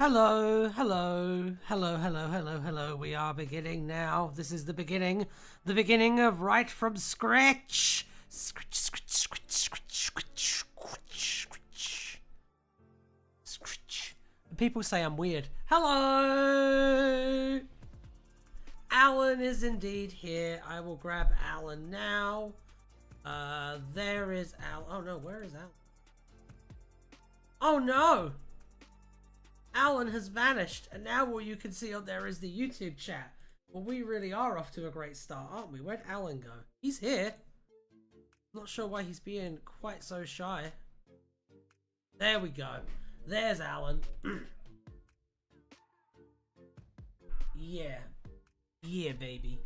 Hello, hello, hello, hello, hello, hello. We are beginning now. This is the beginning of Right from Scratch. Scratch, scratch, scratch, scratch, scratch, scratch, scratch, scratch. People say I'm weird. Hello! Alan is indeed here. I will grab Alan now. There is Alan. Oh no, where is Alan? Oh no! Alan has vanished, and now all you can see on there is the YouTube chat. Well, we really are off to a great start, aren't we? Where'd Alan go? He's here. Not sure why he's being quite so shy. There we go. There's Alan. Yeah. Yeah, baby.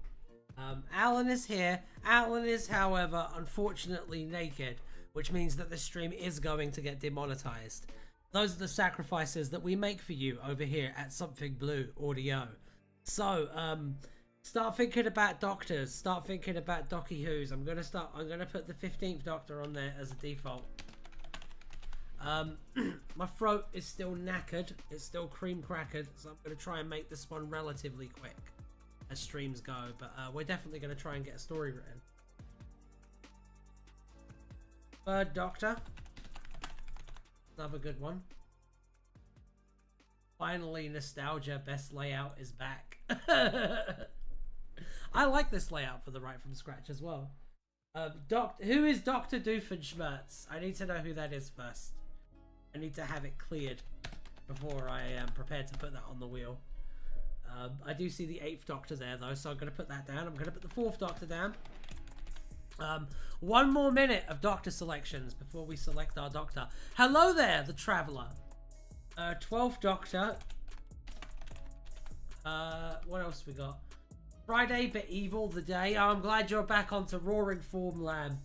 Alan is here. Alan is, however, unfortunately naked, which means that the stream is going to get demonetized. Those are the sacrifices that we make for you over here at Something Blue Audio. So, start thinking about doctors. Start thinking about Docky Who's. I'm gonna put the 15th Doctor on there as a default. My throat is still knackered. It's still cream crackered, so I'm gonna try and make this one relatively quick as streams go. But we're definitely gonna try and get a story written. Third Doctor. Another good one. Finally, nostalgia. Best layout is back. I like this layout for the Right from Scratch as well. Who is Dr. Doofenshmirtz? I need to know who that is first. I need to have it cleared before I am prepared to put that on the wheel. I do see the 8th Doctor there though, so I'm going to put that down. I'm going to put the 4th Doctor down. One more minute of Doctor selections before we select our Doctor. Hello there, the Traveller. 12th Doctor. What else we got? Friday but Evil the Day. Oh, I'm glad you're back onto roaring form, Lamb.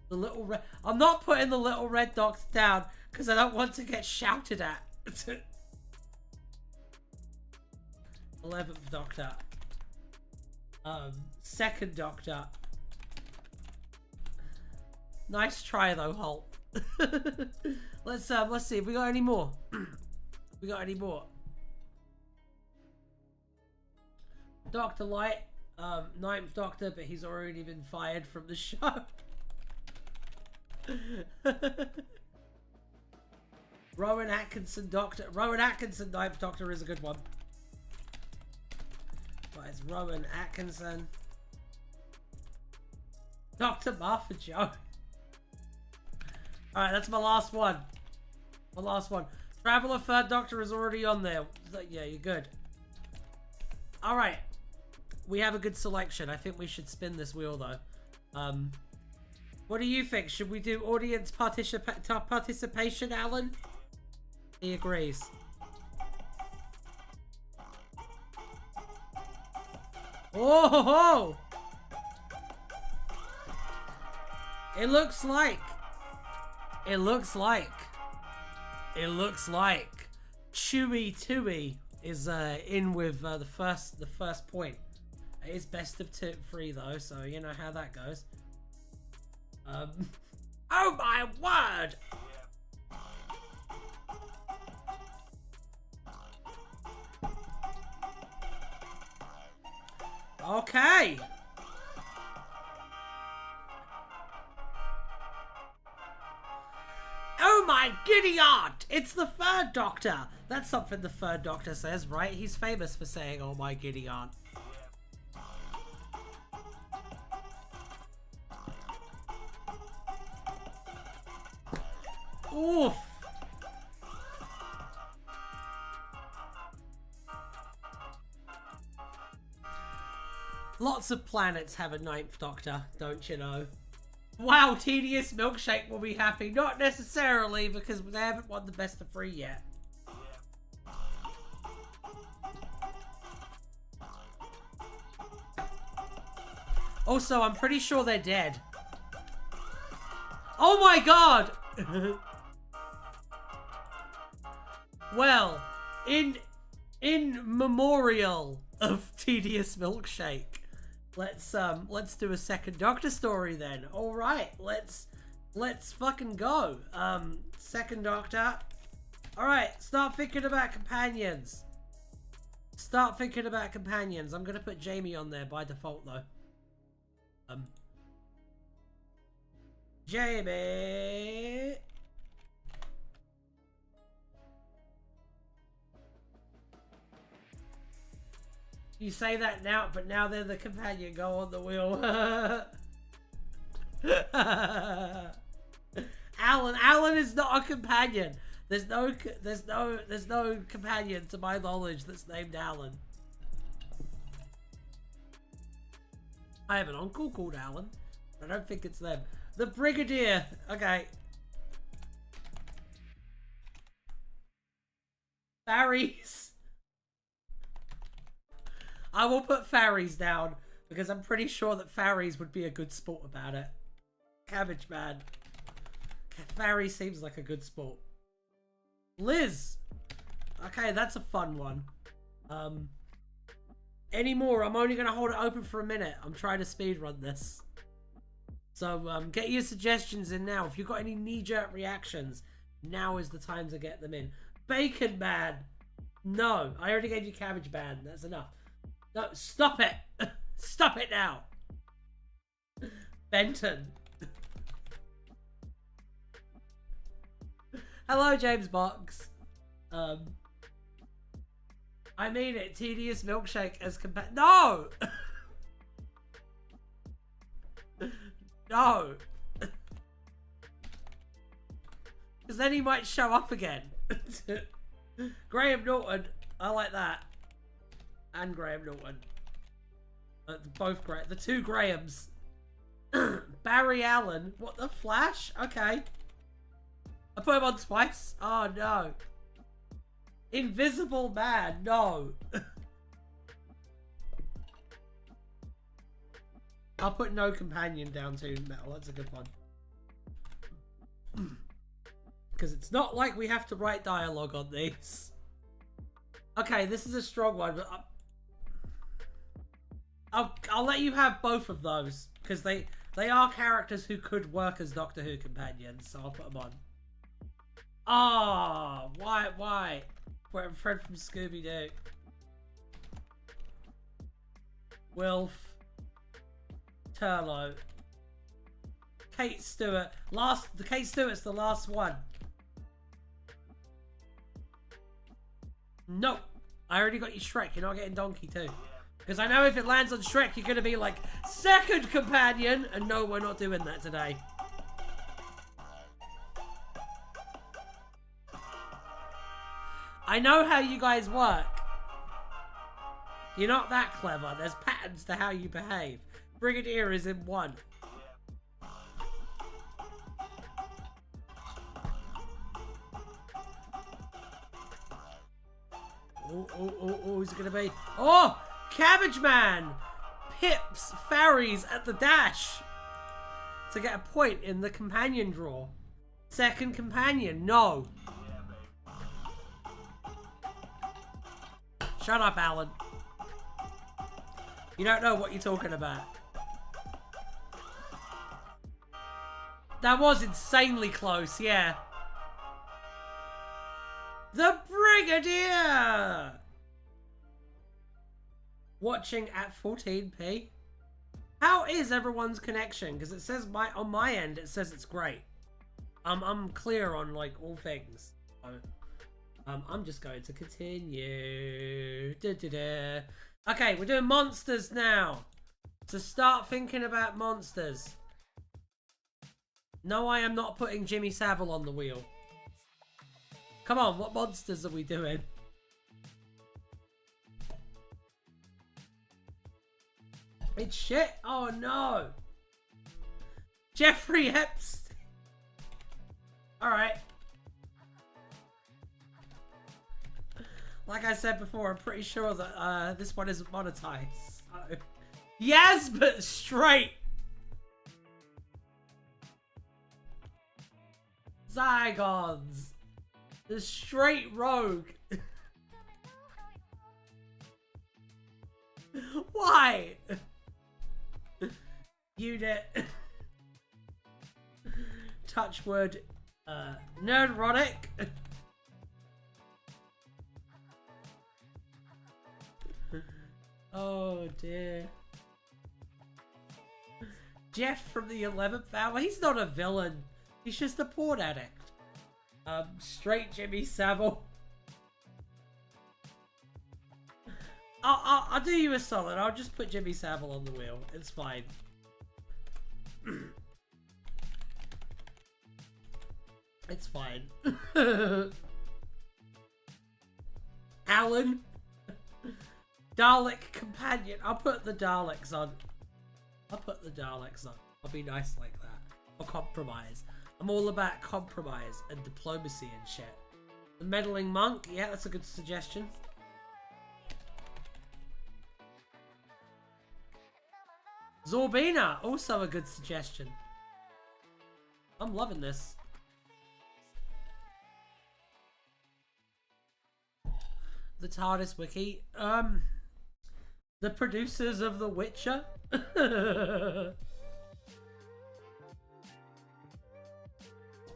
The little red. I'm not putting the little red Doctor down because I don't want to get shouted at. 11th Doctor. 2nd Doctor. Nice try though, Holt. Let's see if we got any more. We got any more? Dr. Light, 9th Doctor, but he's already been fired from the show. Rowan Atkinson, Rowan Atkinson, 9th Doctor is a good one. But it's Rowan Atkinson. Dr. Martha Joe. Alright, that's my last one. My last one. Traveller 3rd Doctor is already on there. Yeah, you're good. Alright. We have a good selection. I think we should spin this wheel, though. What do you think? Should we do audience participation, Alan? He agrees. Oh ho ho! It looks like Chewy Tui is in with the first point. It is best of 3 though, so you know how that goes. Oh my word! Okay. Oh my giddy aunt! It's the 3rd Doctor! That's something the 3rd Doctor says, right? He's famous for saying, oh my giddy aunt. Oof! Lots of planets have a 9th Doctor, don't you know? Wow, Tedious Milkshake will be happy. Not necessarily, because they haven't won the best of 3 yet. Also, I'm pretty sure they're dead. Oh my god! Well, in memorial of Tedious Milkshake, let's do a 2nd Doctor story then. All right, let's fucking go. 2nd Doctor. Alright, start thinking about companions. Start thinking about companions. I'm gonna put Jamie on there by default though. Jamie! You say that now, but now they're the companion. Go on the wheel. Alan is not a companion. There's no companion to my knowledge that's named Alan. I have an uncle called Alan. I don't think it's them. The Brigadier. Okay. Farries. I will put Farries down because I'm pretty sure that Farries would be a good sport about it. Cabbage Man. Farry seems like a good sport. Liz. Okay, that's a fun one. Any more? I'm only going to hold it open for a minute. I'm trying to speedrun this. So get your suggestions in now. If you've got any knee-jerk reactions, now is the time to get them in. Bacon Man. No, I already gave you Cabbage Man. That's enough. No, stop it. Stop it now. Benton. Hello, James Box. I mean it. Tedious milkshake as compared. No! No! Because then he might show up again. Graham Norton. I like that. And Graham Norton. Both great. The two Grahams. Barry Allen. What the Flash? Okay. I put him on twice. Oh no. Invisible Man. No. I'll put no companion down too, Metal. That's a good one. Because it's not like we have to write dialogue on these. Okay, this is a strong one, but I'll let you have both of those because they are characters who could work as Doctor Who companions, so I'll put them on. Ah, why? Fred from Scooby Doo. Wilf. Turlo. Kate Stewart. Kate Stewart's the last one. Nope. I already got you Shrek. You're not getting Donkey too. Because I know if it lands on Shrek, you're going to be like, second companion! And no, we're not doing that today. I know how you guys work. You're not that clever. There's patterns to how you behave. Brigadier is in one. Oh, who's it gonna be? Oh! Cabbage Man! Pips Farries at the dash to get a point in the companion draw. Second companion, no. Shut up, Alan. You don't know what you're talking about. That was insanely close, yeah. The Brigadier! Watching at 14p. How is everyone's connection? Because it says on my end, it says it's great. I'm clear on like all things. So, I'm just going to continue. Okay, we're doing monsters now. So start thinking about monsters. No, I am not putting Jimmy Savile on the wheel. Come on, what monsters are we doing? It's shit? Oh no. Jeffrey Epstein. Alright. Like I said before, I'm pretty sure that this one isn't monetized. So. Yes, but straight. Zygons. The straight rogue. Why? Unit. Touchwood. Nerdrotic. Oh dear. Jeff from the 11th hour. He's not a villain. He's just a porn addict. Straight Jimmy Savile. I'll do you a solid. I'll just put Jimmy Savile on the wheel. It's fine. It's fine. Alan. Dalek companion. I'll put the Daleks on. I'll put the Daleks on. I'll be nice like that. Or compromise. I'm all about compromise and diplomacy and shit. The meddling monk. Yeah, that's a good suggestion. Zorbina. Also a good suggestion. I'm loving this. The TARDIS wiki. The producers of The Witcher.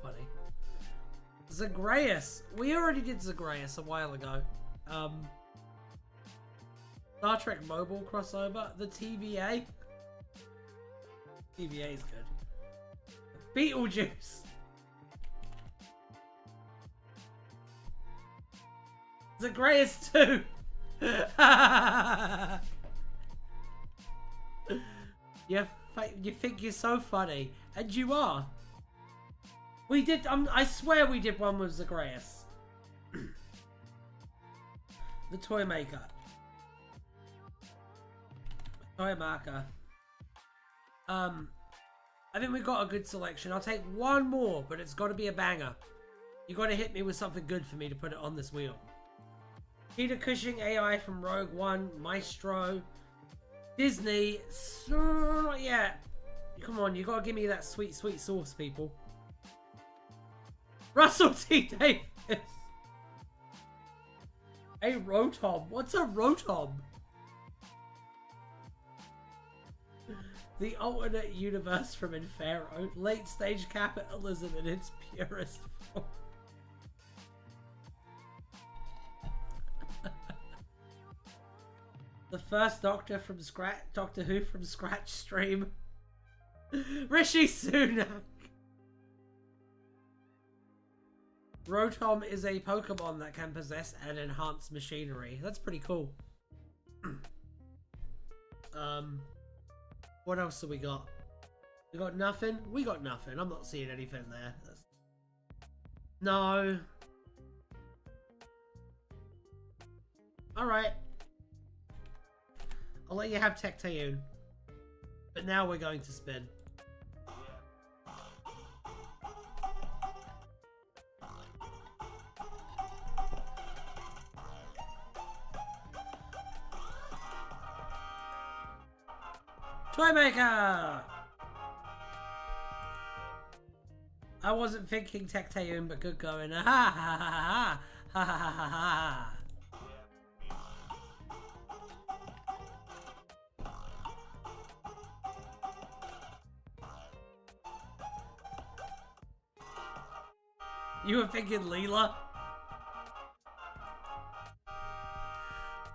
Funny. Zagreus. We already did Zagreus a while ago. Star Trek Mobile crossover. The TVA. TVA is good. Beetlejuice. Zagreus 2. You think you're so funny, and you are. We did. I swear we did one with Zagreus. The toy maker. Toy marker. I think we got a good selection. I'll take one more, but it's got to be a banger. You got to hit me with something good for me to put it on this wheel. Peter Cushing AI from Rogue One, Maestro, Disney. Yeah, come on, you gotta give me that sweet, sweet sauce, people. Russell T. Davis. A Rotom. What's a Rotom? The alternate universe from Inferno. Late stage capitalism in its purest form. The first Doctor Who from scratch stream. Rishi Sunak. Rotom is a Pokemon that can possess and enhance machinery. That's pretty cool. What else have we got? We got nothing? We got nothing. I'm not seeing anything there. No. Alright. I'll let you have Tectayun. But now we're going to spin. Toymaker! I wasn't thinking Tectayun, but good going. Ha ha ha ha ha ha ha ha ha. You were thinking Leela?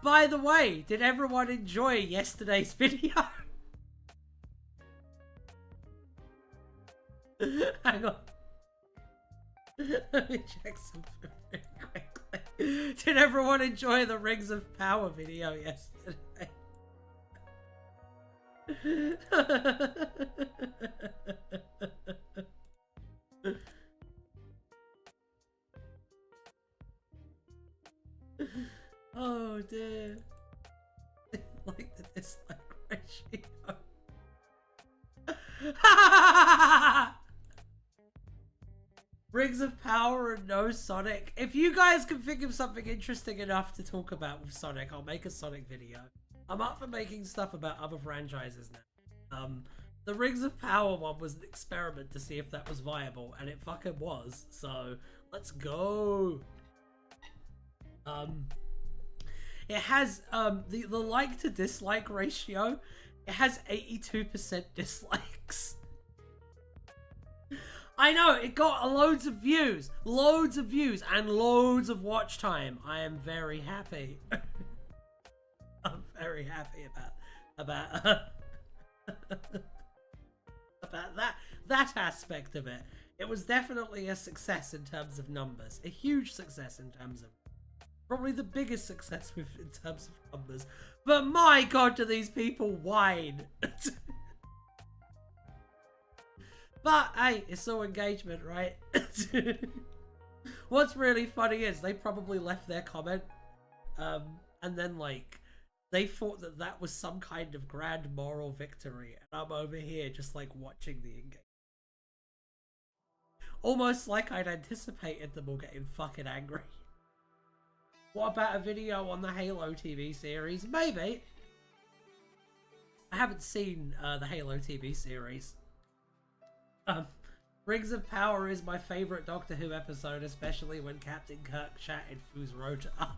By the way, did everyone enjoy yesterday's video? Hang on. Let me check something very quickly. Did everyone enjoy the Rings of Power video yesterday? Oh dear. Like the dislike ratio. Rings of Power and no Sonic. If you guys can think of something interesting enough to talk about with Sonic, I'll make a Sonic video. I'm up for making stuff about other franchises now. The Rings of Power one was an experiment to see if that was viable, and it fucking was. So, let's go. It has, the like to dislike ratio, it has 82% dislikes. I know, it got loads of views, and loads of watch time. I am very happy. I'm very happy about about that aspect of it. It was definitely a success in terms of numbers, a huge success in terms of probably the biggest success in terms of numbers. But my god, do these people whine? But hey, it's all engagement, right? What's really funny is they probably left their comment, and then like they thought that that was some kind of grand moral victory, and I'm over here just like watching the engagement, almost like I'd anticipated them all getting fucking angry. What about a video on the Halo TV series? Maybe. I haven't seen the Halo TV series. Rings of Power is my favourite Doctor Who episode, especially when Captain Kirk chatted Foo's rota up.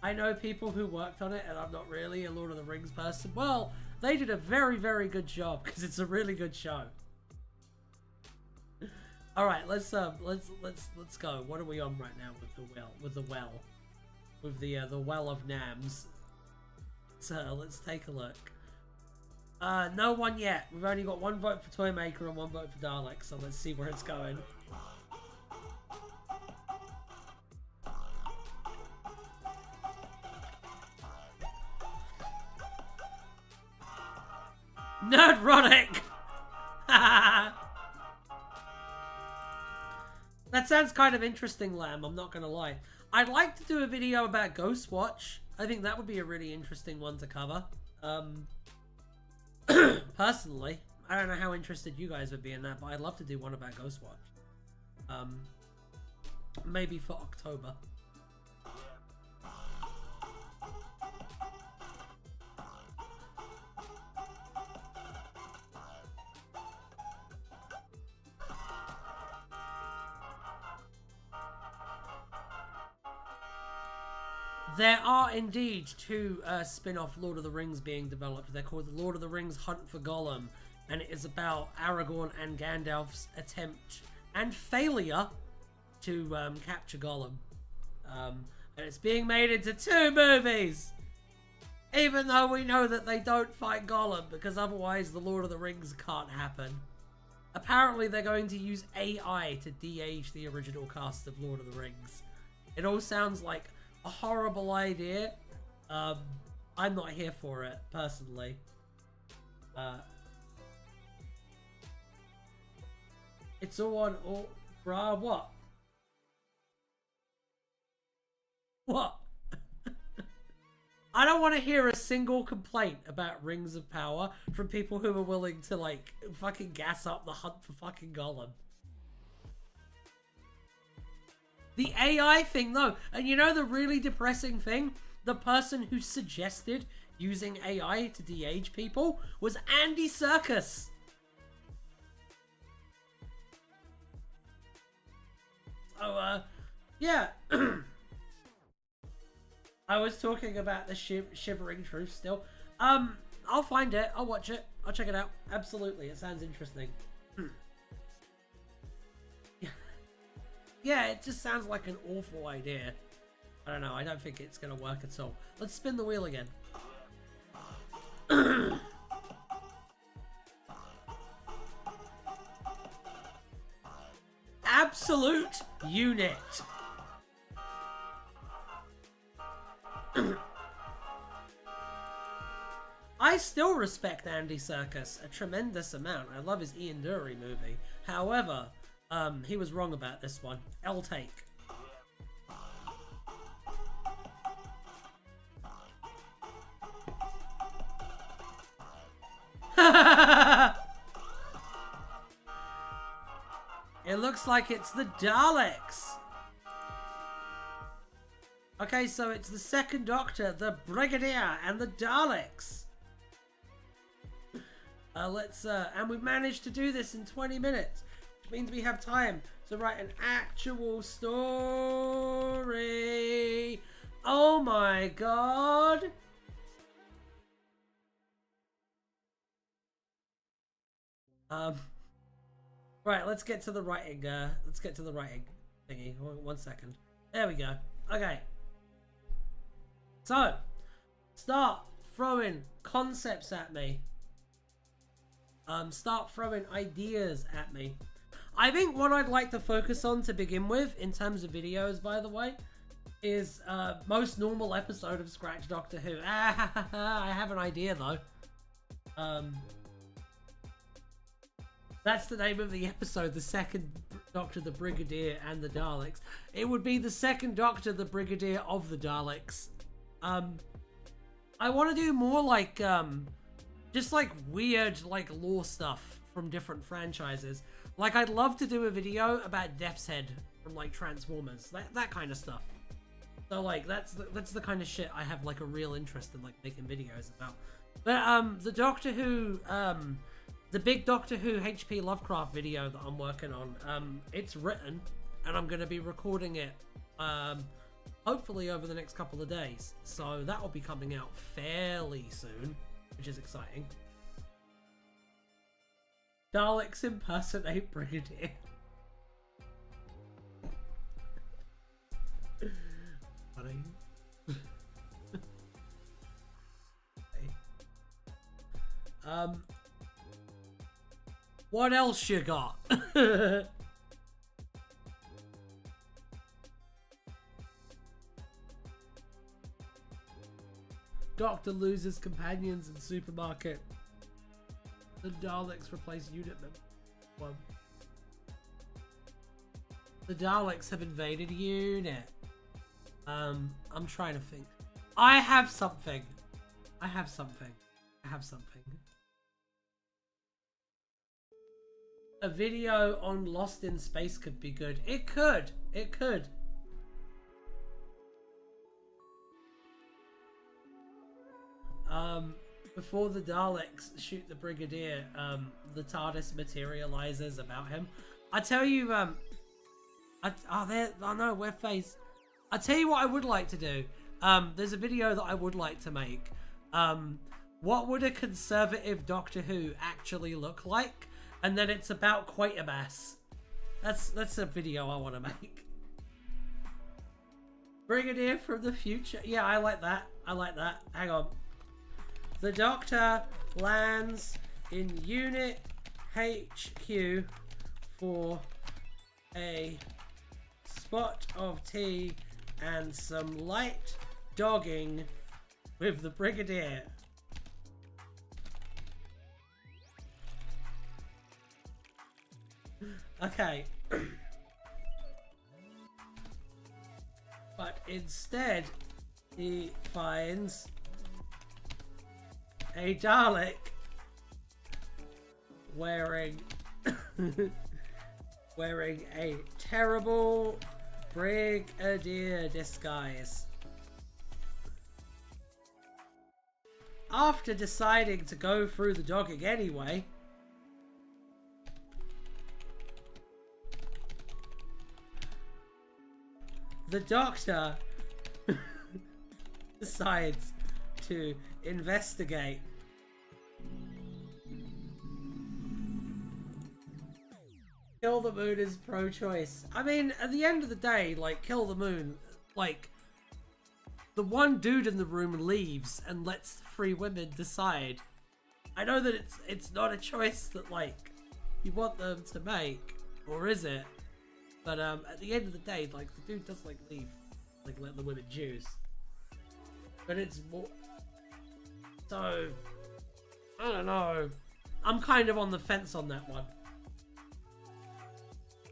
I know people who worked on it, and I'm not really a Lord of the Rings person. Well, they did a very, very good job because it's a really good show. All right, let's go. What are we on right now with the well of Nams? So let's take a look. No one yet. We've only got one vote for Toymaker and one vote for Dalek, so let's see where it's going. Nerdrotic! That sounds kind of interesting, Lamb, I'm not gonna lie. I'd like to do a video about Ghostwatch. I think that would be a really interesting one to cover. Personally, I don't know how interested you guys would be in that, but I'd love to do one about Ghostwatch. Maybe for October. There are indeed two spin-off Lord of the Rings being developed. They're called The Lord of the Rings Hunt for Gollum, and it is about Aragorn and Gandalf's attempt and failure to capture Gollum. And it's being made into 2 movies! Even though we know that they don't fight Gollum, because otherwise the Lord of the Rings can't happen. Apparently they're going to use AI to de-age the original cast of Lord of the Rings. It all sounds like a horrible idea. I'm not here for it, personally. It's all on... Oh, bruh, what? What? I don't want to hear a single complaint about Rings of Power from people who are willing to, like, fucking gas up the hunt for fucking Gollum. The AI thing, though, and you know the really depressing thing? The person who suggested using AI to de-age people was Andy Serkis. So, yeah. I was talking about the Shivering Truth still. I'll find it. I'll watch it. I'll check it out. Absolutely. It sounds interesting. Yeah, it just sounds like an awful idea. I don't know. I don't think it's going to work at all. Let's spin the wheel again. Absolute unit. I still respect Andy Serkis a tremendous amount. I love his Ian Dury movie. However, he was wrong about this one. I'll take. It looks like it's the Daleks. Okay, so it's the second Doctor, the Brigadier, and the Daleks. And we've managed to do this in 20 minutes, which means we have time to write an actual story. Oh my god. Right, let's get to the writing. Let's get to the writing thingy. 1 second. There we go. Okay. So, start throwing concepts at me. Start throwing ideas at me. I think what I'd like to focus on to begin with, in terms of videos, by the way, is most normal episode of Scratch Doctor Who. I have an idea, though. That's the name of the episode, the second Doctor, the Brigadier, and the Daleks. It would be the second Doctor, the Brigadier of the Daleks. I want to do more like, just like weird, like lore stuff from different franchises. Like, I'd love to do a video about Death's Head from like Transformers, that kind of stuff. So like, that's the kind of shit I have like a real interest in like making videos about. But the Doctor Who, the big Doctor Who HP Lovecraft video that I'm working on, it's written, and I'm going to be recording it, hopefully over the next couple of days. So that will be coming out fairly soon, which is exciting. Daleks impersonate Brigadier. Funny. What else you got? Doctor loses companions in supermarket. The Daleks replace unit member. One. The Daleks have invaded unit. I'm trying to think. I have something. A video on Lost in Space could be good. It could. Before the Daleks shoot the Brigadier, the TARDIS materializes about him. I tell you, we're phased. I tell you what I would like to do. There's a video that I would like to make. What would a conservative Doctor Who actually look like? And then it's about Quatermass. That's a video I want to make. Brigadier from the future. Yeah, I like that. Hang on. The Doctor lands in Unit HQ for a spot of tea and some light dogging with the Brigadier. Okay. But instead, he finds a Dalek wearing a terrible Brigadier disguise. After deciding to go through the dogging anyway, the Doctor decides to investigate. Kill the Moon is pro-choice. I mean, at the end of the day, like, Kill the Moon, like, the one dude in the room leaves and lets three women decide. I know that it's not a choice that, like, you want them to make, or is it? But at the end of the day, like, the dude does, like, leave, like, let the women choose. But it's more... So, I don't know. I'm kind of on the fence on that one.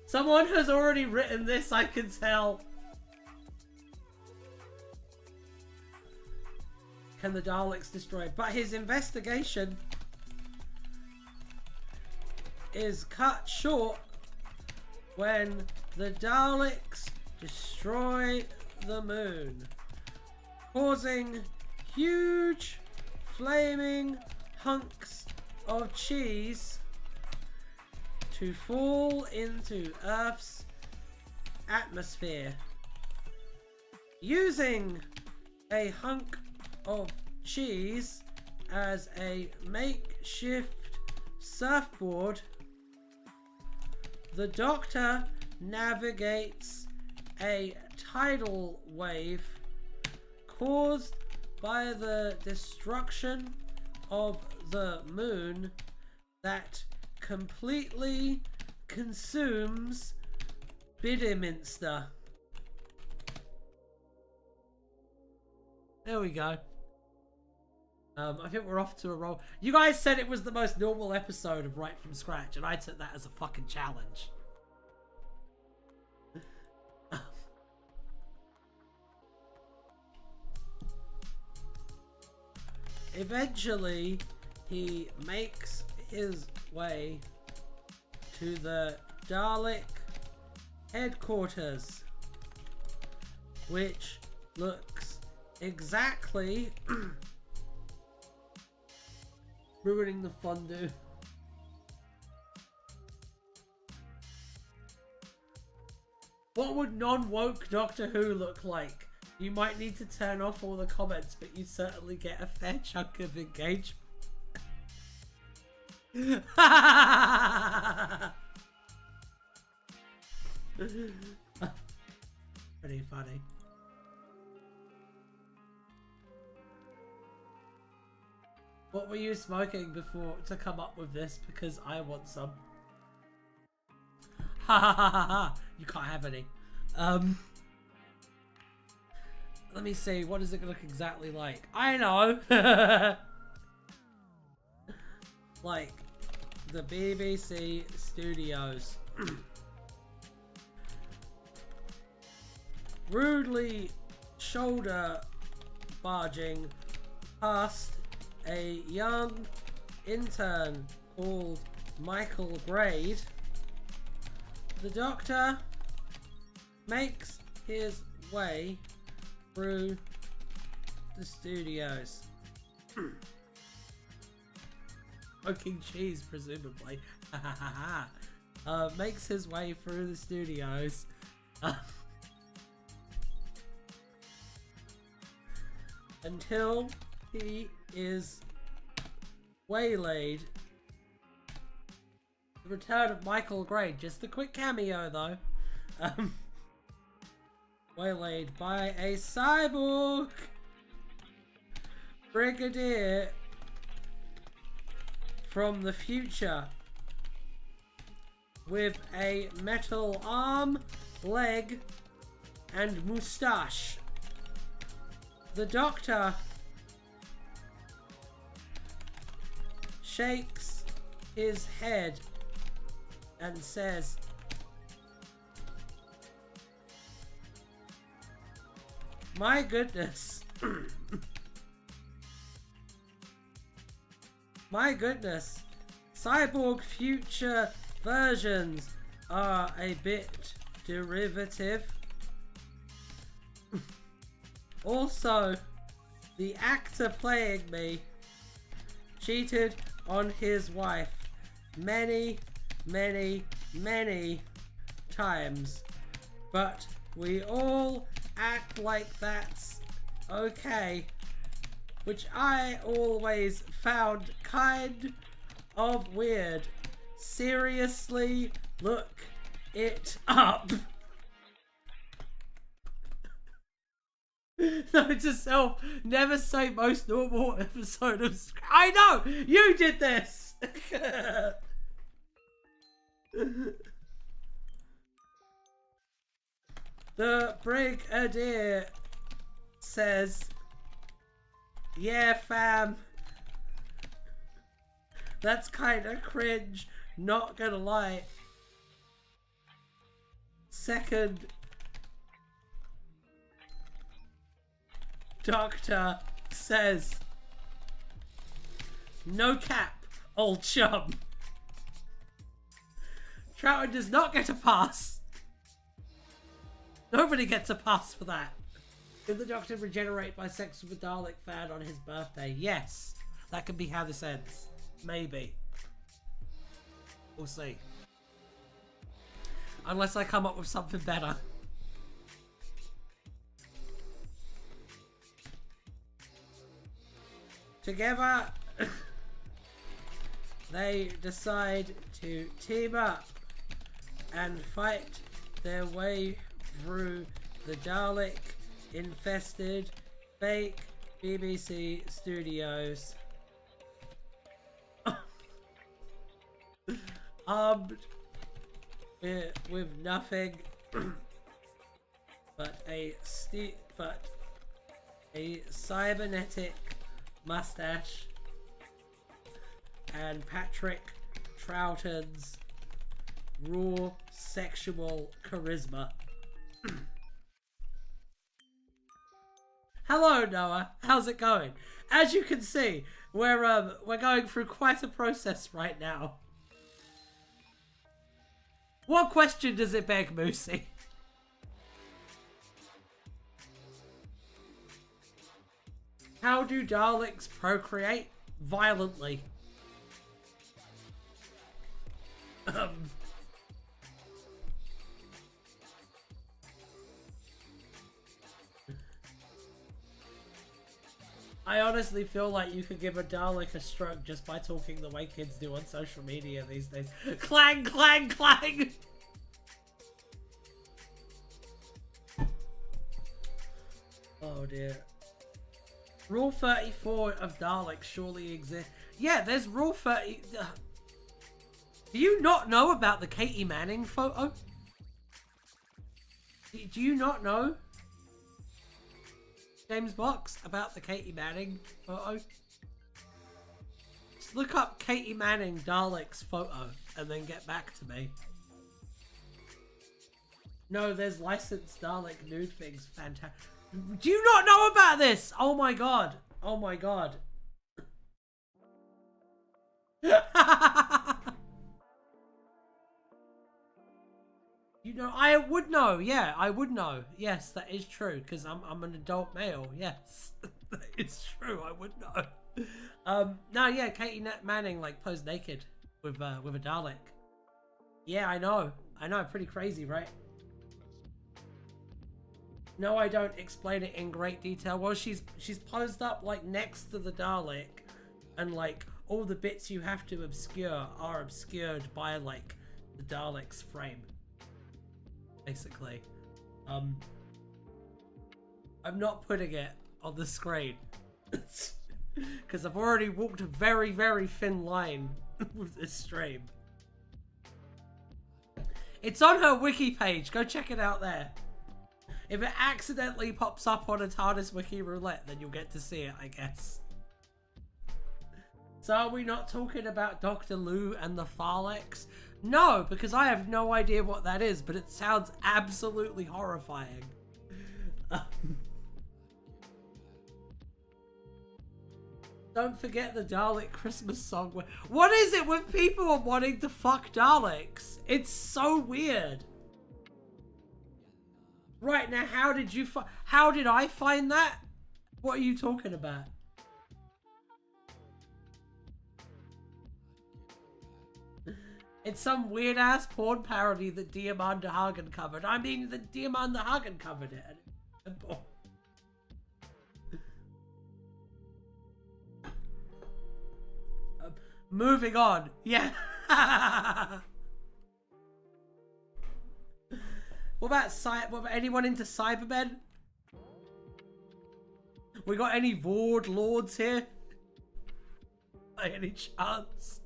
Someone has already written this, I can tell. Can the Daleks destroy it? But his investigation is cut short when the Daleks destroy the moon, causing huge flaming hunks of cheese to fall into Earth's atmosphere. Using a hunk of cheese as a makeshift surfboard, the Doctor navigates a tidal wave caused by the destruction of the moon that completely consumes Bidderminster. There we go. I think we're off to a roll. You guys said it was the most normal episode of Right From Scratch, and I took that as a fucking challenge. Eventually, he makes his way to the Dalek headquarters, which looks exactly ruining the fondue. What would non-woke Doctor Who look like? You might need to turn off all the comments, but you certainly get a fair chunk of engagement. Pretty funny. What were you smoking before to come up with this? Because I want some. Ha ha ha ha ha! You can't have any. Let me see. What does it look exactly like? I know. Like the BBC Studios. Rudely shoulder barging past a young intern called Michael Grade, the Doctor makes his way through the studios. Smoking cheese, presumably. Makes his way through the studios. Until he is waylaid. The return of Michael Grade. Just a quick cameo though. Waylaid by a cyborg brigadier from the future with a metal arm, leg, and moustache. The Doctor shakes his head and says, "My goodness." My goodness. Cyborg future versions are a bit derivative. Also, the actor playing me cheated on his wife many times. But we all act like that's okay. Which I always found kind of weird. Seriously, look it up. Note to self, never say most normal episode of I know! You did this! The brigadier says, "Yeah, fam. That's kinda cringe, not gonna lie." Second Doctor says, "No cap, old chum." Troughton does not get a pass. Nobody gets a pass for that. Did the Doctor regenerate by sex with a Dalek fan on his birthday? Yes. That could be how this ends. Maybe. We'll see. Unless I come up with something better. Together, they decide to team up and fight their way through the Dalek infested fake BBC studios. Armed with nothing but a cybernetic mustache and Patrick Troughton's raw sexual charisma. Hello, Noah. How's it going? As you can see, we're going through quite a process right now. What question does it beg, Moosey? How do Daleks procreate? Violently. I honestly feel like you could give a Dalek a stroke just by talking the way kids do on social media these days. Clang, clang, clang! Oh dear. Rule 34 of Daleks surely exists. Yeah, there's Rule 30... Do you not know about the Katie Manning photo? Do you not know? James Box, about the Katie Manning photo? Just look up Katie Manning Daleks photo and then get back to me. No, there's licensed Dalek nude things. Fantastic. Do you not know about this? Oh my god. Oh my god. You know, I would know. Yeah, I would know. Yes, that is true because I'm an adult male. Yes, that is true. I would know. No, yeah, Katie Manning like posed naked with a Dalek. Yeah, I know. Pretty crazy, right? No, I don't explain it in great detail. Well, she's posed up like next to the Dalek, and like all the bits you have to obscure are obscured by like the Dalek's frame. Basically, I'm not putting it on the screen because I've already walked a very, very thin line with this stream. It's on her wiki page. Go check it out there. If it accidentally pops up on a TARDIS wiki roulette, then you'll get to see it, I guess. So are we not talking about Dr. Lou and the Daleks? No, because I have no idea what that is, but it sounds absolutely horrifying. Don't forget the Dalek Christmas song. What is it with people wanting to fuck Daleks? It's so weird. Right, now how did I find that? What are you talking about? It's some weird ass porn parody that Diamanda Hagen covered. I mean, the Diamanda Hagen covered it. Moving on. Yeah. What about anyone into Cybermen? We got any Vord Lords here? By any chance?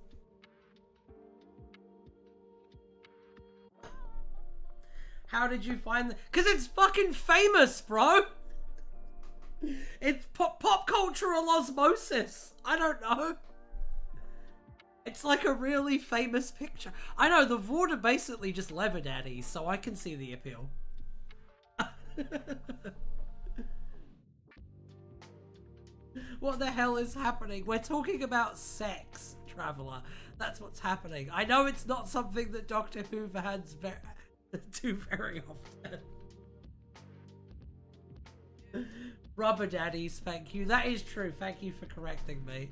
How did you find that? Because it's fucking famous, bro. It's pop cultural osmosis. I don't know. It's like a really famous picture. I know, the Vord are basically just leather daddies, so I can see the appeal. What the hell is happening? We're talking about sex, Traveller. That's what's happening. I know it's not something that Doctor Who fans do very often. Rubber daddies, thank you. That is true. Thank you for correcting me.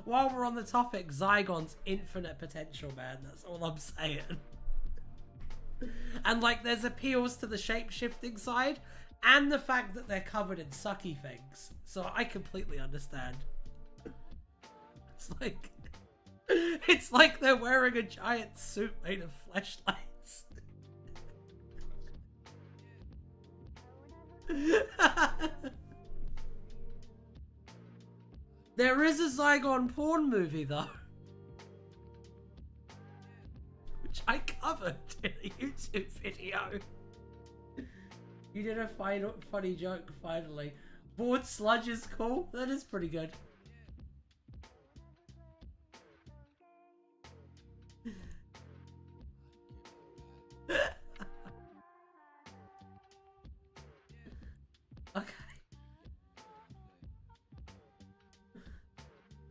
While we're on the topic, Zygon's infinite potential, man. That's all I'm saying. And like, there's appeals to the shape-shifting side and the fact that they're covered in sucky things. So I completely understand. It's like they're wearing a giant suit made of fleshlights. There is a Zygon porn movie though, which I covered in a YouTube video. You did a funny joke finally. Board sludge is cool. That is pretty good. Okay.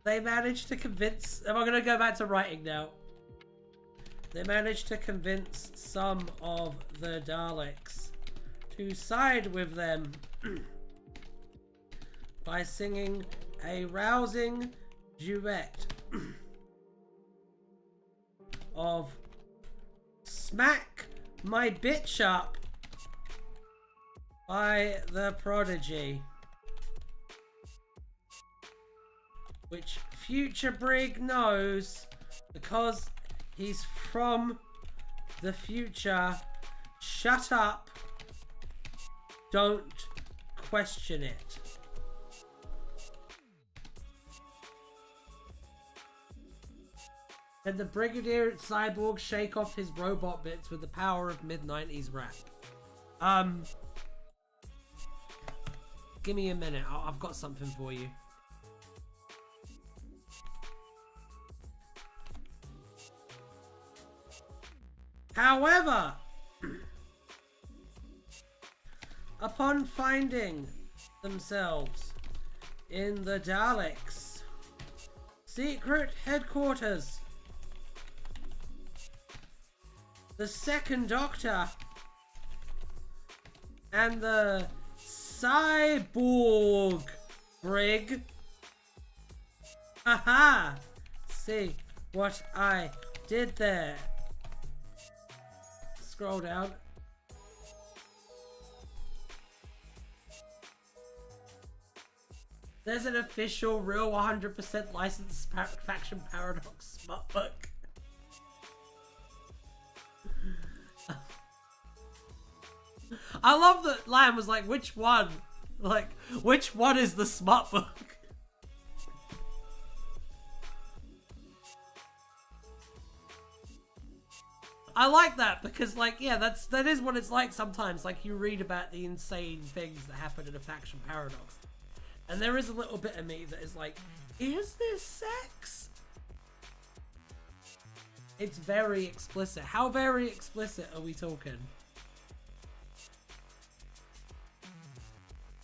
They managed to convince... Am I going to go back to writing now? They managed to convince some of the Daleks to side with them by singing a rousing duet of Smack My Bitch Up by The Prodigy, which Future Brig knows because he's from the future. Shut up. Don't question it. And the Brigadier Cyborg shake off his robot bits with the power of mid-90s rap. Give me a minute. I've got something for you. However, upon finding themselves in the Daleks' secret headquarters, the Second Doctor and the Cyborg Brig. Haha! See what I did there? Scroll down. There's an official, real 100% licensed Faction Paradox smart book. I love that Lamb was like, which one? Like, which one is the smart book? I like that because, like, yeah, that is what it's like sometimes. Like, you read about the insane things that happen in a Faction Paradox. And there is a little bit of me that is like, is this sex? It's very explicit. How very explicit are we talking?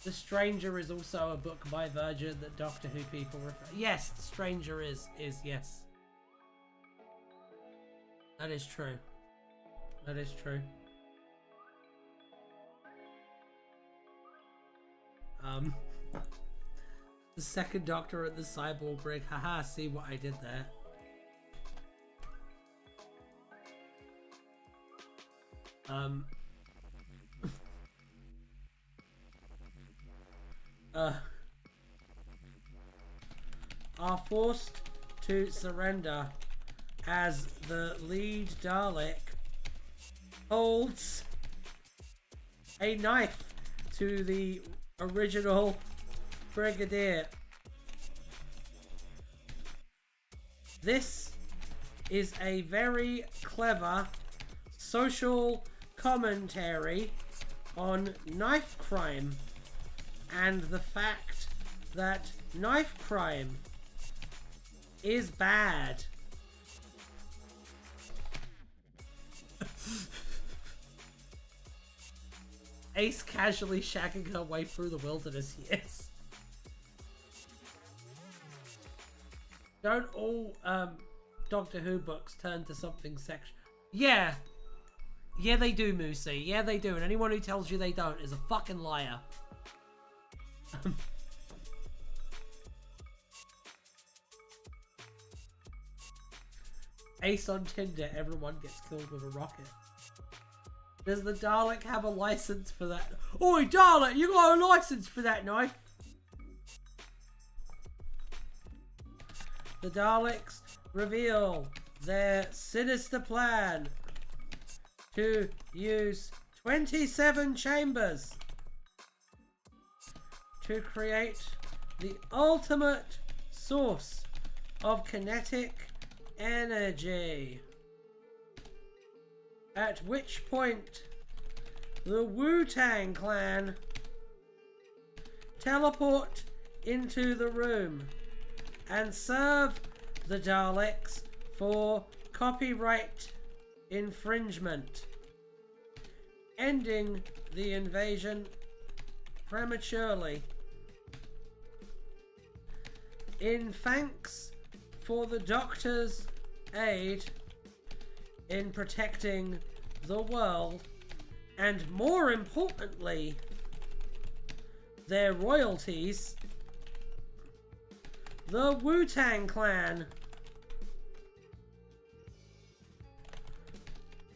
The Stranger is also a book by Virgin that Doctor Who people refer. Yes, The Stranger is yes. That is true. That is true. The Second Doctor at the Cyborg Brig. Haha, see what I did there. Are forced to surrender as the lead Dalek holds a knife to the original Brigadier. This is a very clever social commentary on knife crime and the fact that knife crime is bad. Ace casually shagging her way through the wilderness, yes. Don't all Doctor Who books turn to something sexual? Yeah. Yeah, they do, Moosey. Yeah, they do. And anyone who tells you they don't is a fucking liar. Ace on Tinder, everyone gets killed with a rocket. Does the Dalek have a license for that? Oi, Dalek, you got a license for that knife? The Daleks reveal their sinister plan to use 27 chambers to create the ultimate source of kinetic energy. At which point, the Wu-Tang Clan teleport into the room and serve the Daleks for copyright infringement, ending the invasion prematurely. In thanks for the Doctor's aid in protecting the world, and more importantly, their royalties, the Wu-Tang Clan,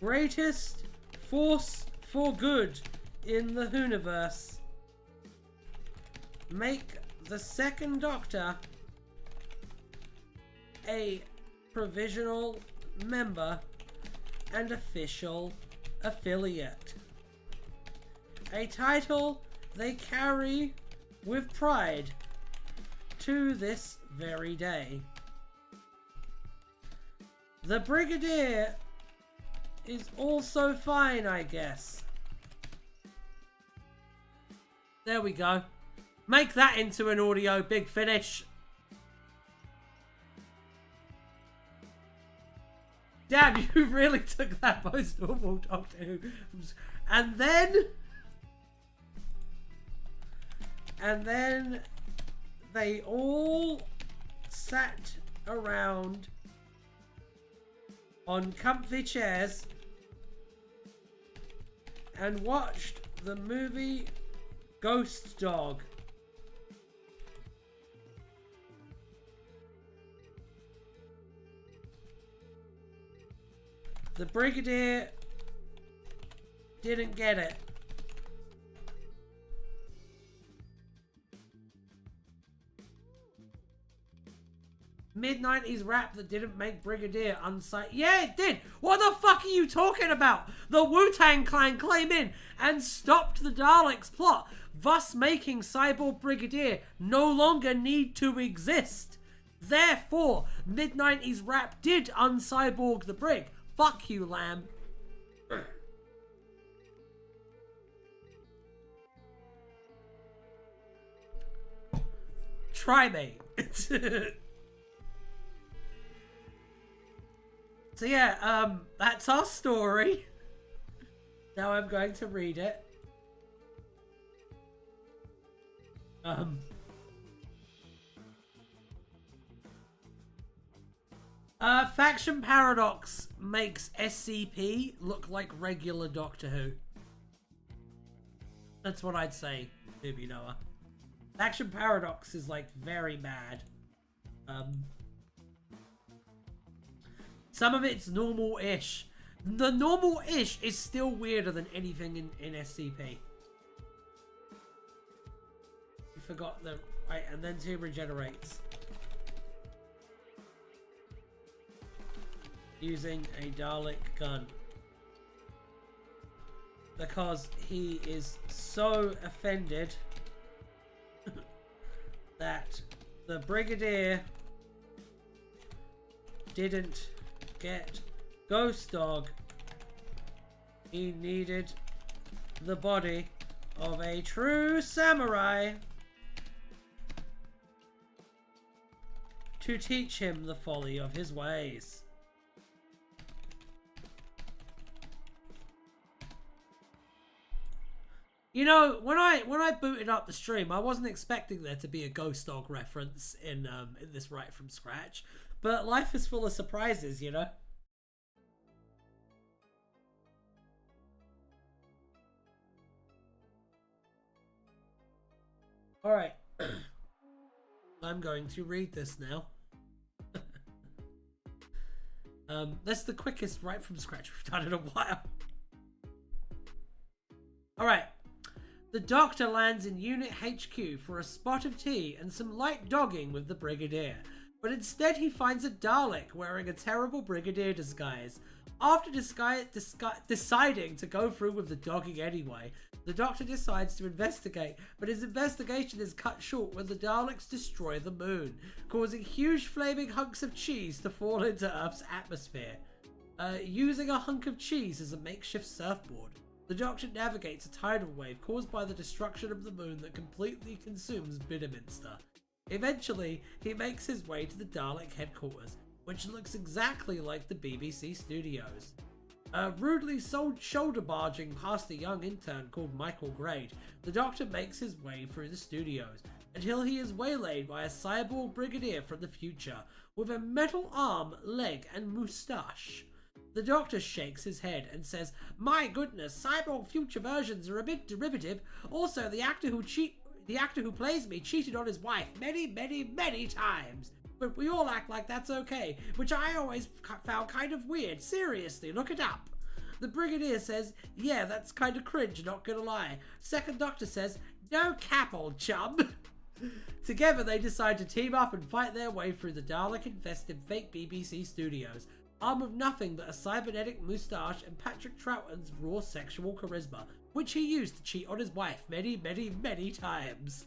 greatest force for good in the Whooniverse, make the second Doctor a provisional member and official affiliate. A title they carry with pride to this very day. The Brigadier is also fine, I guess. There we go. Make that into an audio big finish. Damn, you really took that most normal Doctor Who. And then they all sat around on comfy chairs and watched the movie Ghost Dog. The Brigadier didn't get it. Mid-90s rap that didn't make Brigadier unsight. Yeah, it did. What the fuck are you talking about? The Wu-Tang Clan came in and stopped the Daleks' plot, thus making Cyborg Brigadier no longer need to exist. Therefore, mid-90s rap did uncyborg the Brig. Fuck you, lamb. Try me. So yeah, that's our story. Now I'm going to read it. Faction Paradox makes SCP look like regular Doctor Who. That's what I'd say, Doobie Noah. Faction Paradox is like very bad. Some of it's normal-ish. The normal-ish is still weirder than anything in SCP. You forgot the... Right, and then Tomb regenerates. Using a Dalek gun. Because he is so offended that the Brigadier didn't get Ghost Dog. He needed the body of a true samurai to teach him the folly of his ways. You know, when I booted up the stream, I wasn't expecting there to be a Ghost Dog reference in this right from scratch. But life is full of surprises, you know? Alright. I'm going to read this now. That's the quickest right from scratch we've done in a while. Alright. The Doctor lands in Unit HQ for a spot of tea and some light dogging with the Brigadier. But instead he finds a Dalek wearing a terrible Brigadier disguise. After deciding to go through with the dogging anyway, the Doctor decides to investigate, but his investigation is cut short when the Daleks destroy the moon, causing huge flaming hunks of cheese to fall into Earth's atmosphere. Using a hunk of cheese as a makeshift surfboard, the Doctor navigates a tidal wave caused by the destruction of the moon that completely consumes Bidderminster. Eventually, he makes his way to the Dalek headquarters, which looks exactly like the BBC studios. Rudely shoulder barging past a young intern called Michael Grade, the Doctor makes his way through the studios until he is waylaid by a cyborg brigadier from the future with a metal arm, leg, and moustache. The Doctor shakes his head and says, "My goodness, cyborg future versions are a bit derivative. Also, the actor who plays me cheated on his wife many, many, many times. But we all act like that's okay, which I always found kind of weird. Seriously, look it up." The Brigadier says, "Yeah, that's kind of cringe, not gonna lie." Second Doctor says, "No cap, old chum." Together, they decide to team up and fight their way through the Dalek-infested fake BBC studios, armed with nothing but a cybernetic moustache and Patrick Troughton's raw sexual charisma, which he used to cheat on his wife many, many, many times.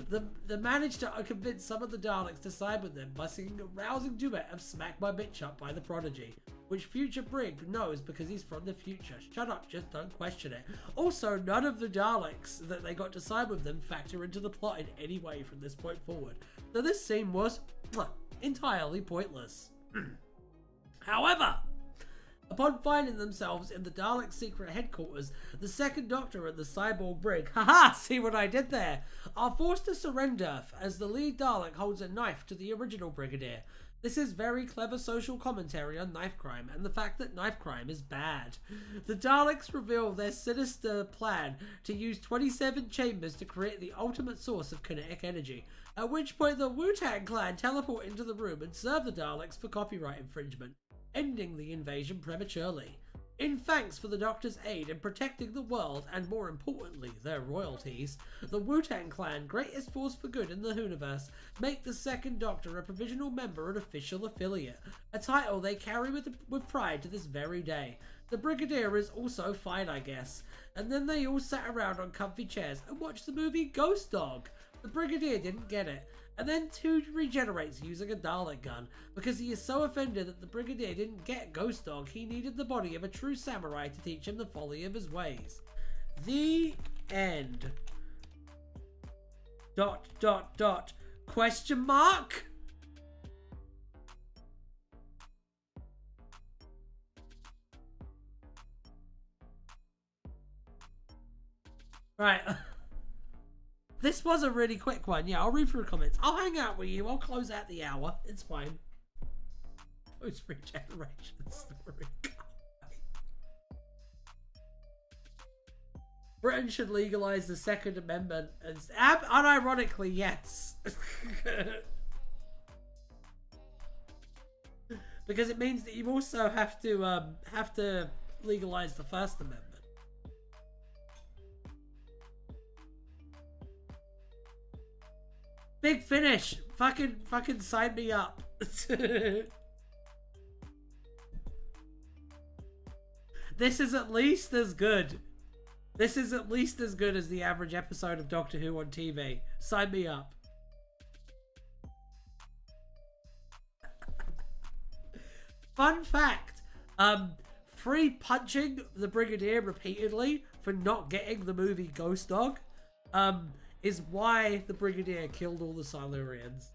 They managed to convince some of the Daleks to side with them by singing a rousing duet of Smack My Bitch Up by the Prodigy, which future Brig knows because he's from the future. Shut up, just don't question it. Also, none of the Daleks that they got to side with them factor into the plot in any way from this point forward, so this scene was entirely pointless. However, upon finding themselves in the Dalek secret headquarters, the Second Doctor and the cyborg Brig, haha, see what I did there, are forced to surrender as the lead Dalek holds a knife to the original Brigadier. This is very clever social commentary on knife crime and the fact that knife crime is bad. The Daleks reveal their sinister plan to use 27 chambers to create the ultimate source of kinetic energy, at which point the Wu-Tang Clan teleport into the room and serve the Daleks for copyright infringement, ending the invasion prematurely. In thanks for the Doctor's aid in protecting the world and, more importantly, their royalties, the Wu-Tang Clan, greatest force for good in the Whooniverse, make the Second Doctor a provisional member and official affiliate, a title they carry with pride to this very day. The Brigadier is also fine, I guess. And then they all sat around on comfy chairs and watched the movie Ghost Dog. The Brigadier didn't get it, and then regenerates using a Dalek gun. Because he is so offended that the Brigadier didn't get Ghost Dog, he needed the body of a true samurai to teach him the folly of his ways. The end. ... Question mark? Right. This was a really quick one. Yeah, I'll read through comments. I'll hang out with you. I'll close out the hour. It's fine. Post-regeneration story. Britain should legalize the Second Amendment. And unironically, yes. Because it means that you also have to legalize the First Amendment. Big Finish, fucking sign me up. This is at least as good. This is at least as good as the average episode of Doctor Who on TV. Sign me up. Fun fact, free punching the Brigadier repeatedly for not getting the movie Ghost Dog, is why the Brigadier killed all the Silurians.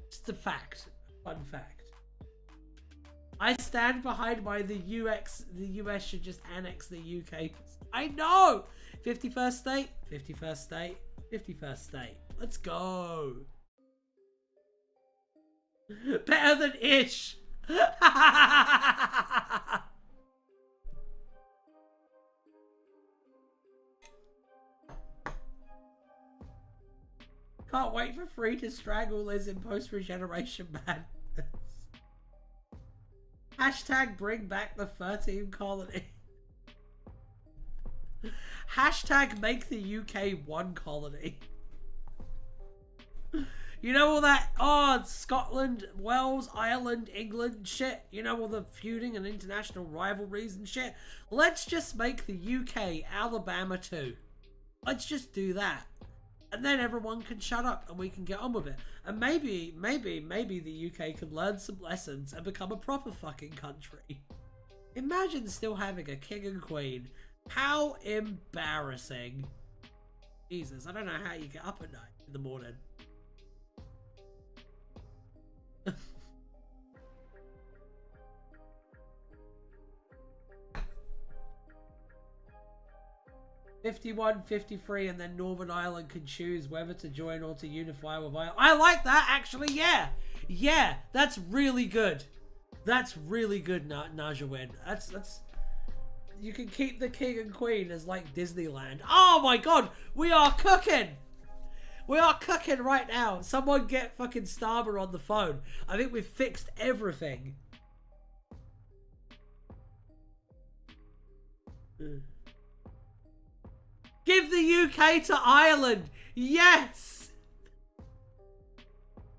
Just a fact. Fun fact. I stand behind the US should just annex the UK. I know! 51st state, 51st state, 51st state. Let's go. Better than Ish. Can't wait for Free to strangle Liz in post-regeneration madness. Hashtag bring back the 13 colony. Hashtag make the UK one colony. You know all that, oh, Scotland, Wales, Ireland, England shit. You know all the feuding and international rivalries and shit. Let's just make the UK Alabama too. Let's just do that. And then everyone can shut up and we can get on with it. And maybe the UK can learn some lessons and become a proper fucking country. Imagine still having a king and queen. How embarrassing. Jesus, I don't know how you get up at night in the morning. (51, 53) and then Northern Ireland can choose whether to join or to unify with Ireland. I like that, actually. Yeah, that's really good. That's really good, Najawin. That's you can keep the king and queen as like Disneyland. Oh my god, we are cooking. We are cooking right now. Someone get fucking Starmer on the phone. I think we've fixed everything. Give the UK to Ireland. Yes.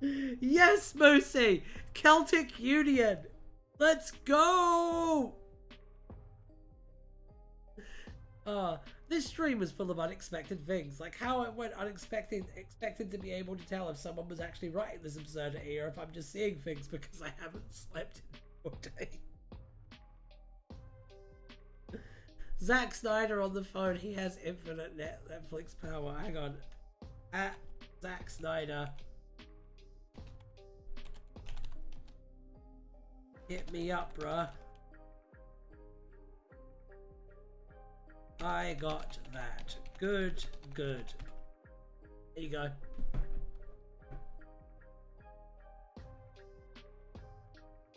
Yes, Moosey. Celtic Union. Let's go. This stream was full of unexpected things, like how it went expected to be able to tell if someone was actually writing this absurdity or if I'm just seeing things because I haven't slept in 4 days. Zack Snyder on the phone, he has infinite Netflix power. Hang on. At Zack Snyder. Hit me up, bruh. I got that. Good. There you go.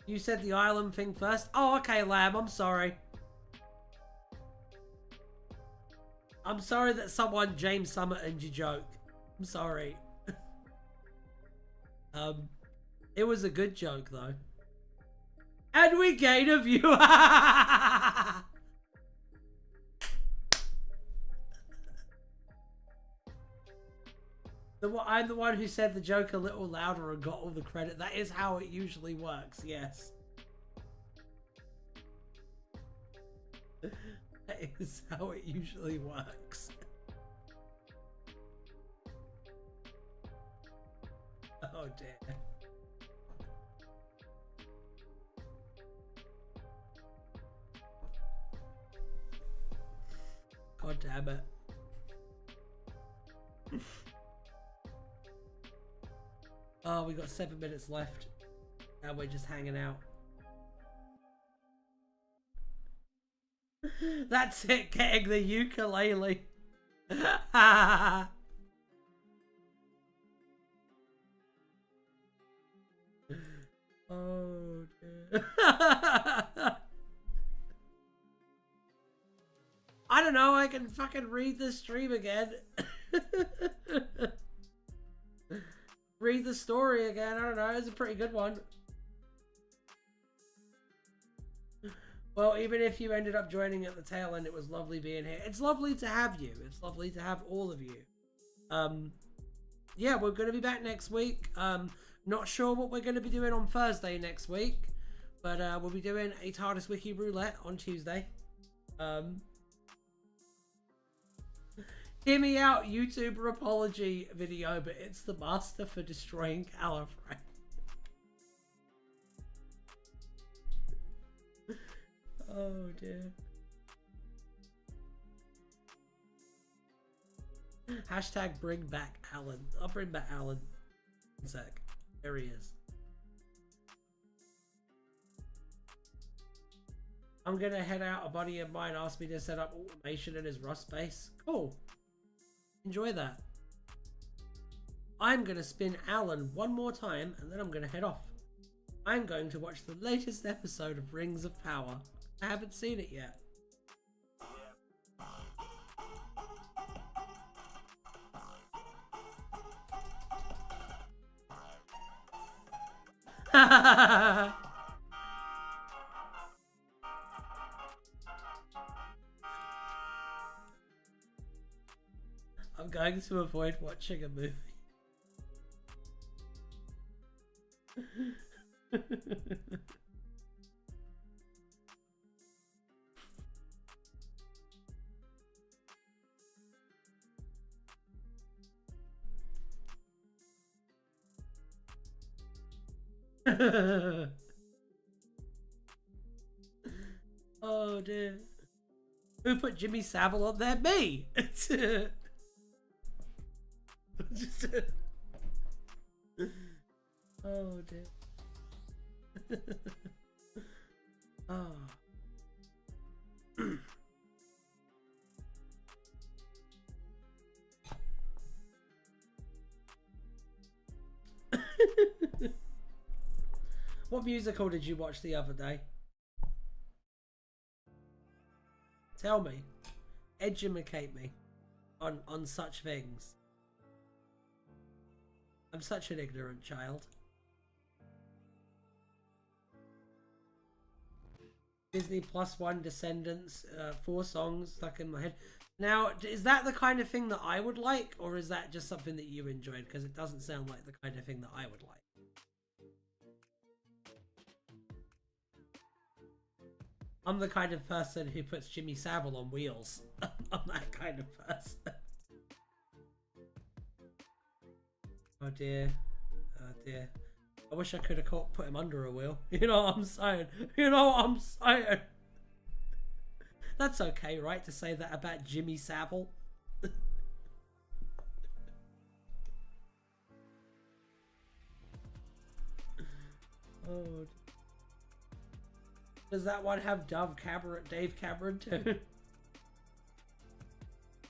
You said the island thing first? Oh, okay, Lamb. I'm sorry. I'm sorry that someone James Summertoned your joke. I'm sorry. It was a good joke, though. And we gain a viewer! I'm the one who said the joke a little louder and got all the credit. That is how it usually works, yes. That is how it usually works. Oh dear. God damn it. Oh, we got 7 minutes left. And we're just hanging out. That's it, getting the ukulele. Oh dear. I don't know, I can fucking read the stream again. Read the story again, I don't know, it's a pretty good one. Well, even if you ended up joining at the tail end, it was lovely being here. It's lovely to have you. It's lovely to have all of you. Yeah, we're going to be back next week. Not sure what we're going to be doing on Thursday next week, but we'll be doing a TARDIS Wiki Roulette on Tuesday. Hear me out, YouTuber apology video, but it's the master for destroying Gallifrey. Oh dear. Hashtag bring back Alan. I'll bring back Alan. One sec. There he is. I'm gonna head out. A buddy of mine asked me to set up automation in his Rust base. Cool. Enjoy that. I'm gonna spin Alan one more time and then I'm gonna head off. I'm going to watch the latest episode of Rings of Power. I haven't seen it yet. I'm going to avoid watching a movie. Oh dear. Who put Jimmy Savile on there? Me! Oh dear. Oh. What musical did you watch the other day? Tell me. Educate me on such things. I'm such an ignorant child. Disney +1 Descendants, 4 songs stuck in my head. Now, is that the kind of thing that I would like, or is that just something that you enjoyed? Because it doesn't sound like the kind of thing that I would like. I'm the kind of person who puts Jimmy Savile on wheels. I'm that kind of person. Oh dear. Oh dear. I wish I could have put him under a wheel. You know what I'm saying? You know what I'm saying? That's okay, right? To say that about Jimmy Savile? Oh. Does that one have Dave Cameron too?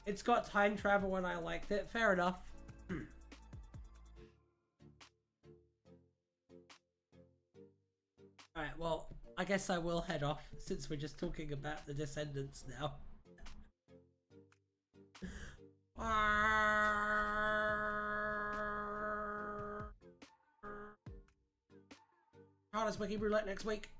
It's got time travel and I liked it. Fair enough. Alright, well, I guess I will head off since we're just talking about the Descendants now. Harness Wiki Roulette next week.